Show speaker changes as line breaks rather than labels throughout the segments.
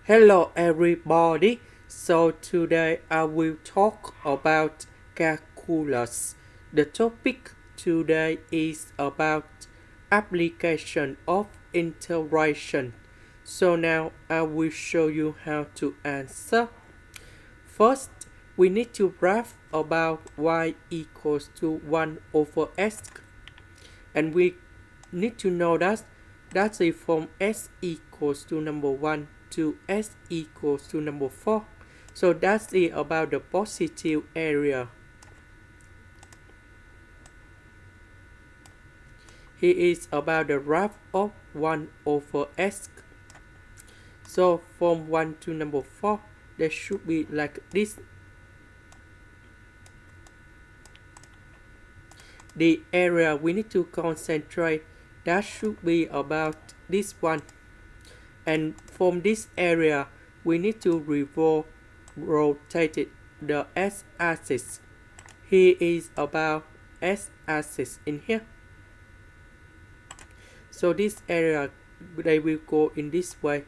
Hello everybody. So today I will talk about calculus. The topic today is about application of integration. So now I will show you how to answer. First, we need to graph about y equals to 1 over x. And we need to know that's a from s equals to number 1 to s equals to number 4. So that's it about the positive area. Here is about the graph of 1 over s. So from 1 to number 4, there should be like this. The area we need to concentrate, that should be about this one. And from this area, we need to rotate the x-axis. Here is about x-axis in here. So this area, they will go in this way.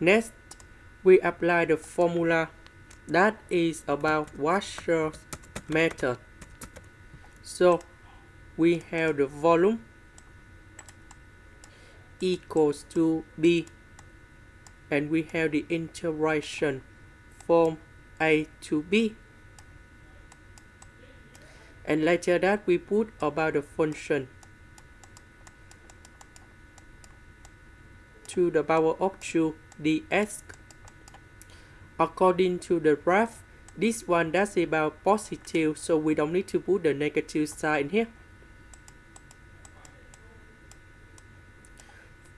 Next, we apply the formula that is about Wasser's method. So we have the volume equals to B, and we have the integration from A to B. And later that we put about the function to the power of 2 dx. According to the graph, this one that's about positive, so we don't need to put the negative sign in here.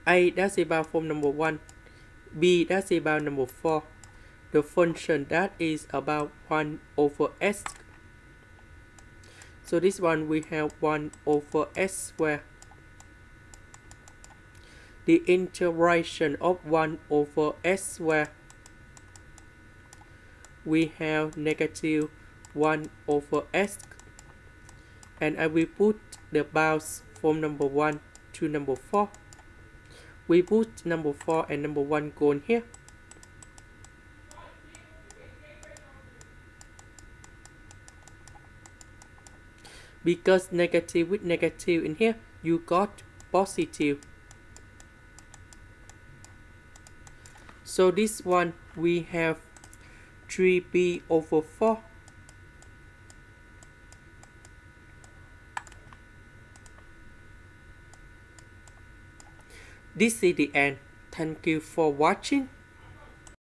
A that's about from number 1, B that's about number 4. The function that is about 1 over s. So this one we have 1 over s squared. The integration of 1 over s squared, we have negative 1 over s. And I will put the bounds from number 1 to number 4. We put number 4 and number 1 go in here. Because negative with negative in here, you got positive. So this one we have 3b over 4. This is the end. Thank you for watching.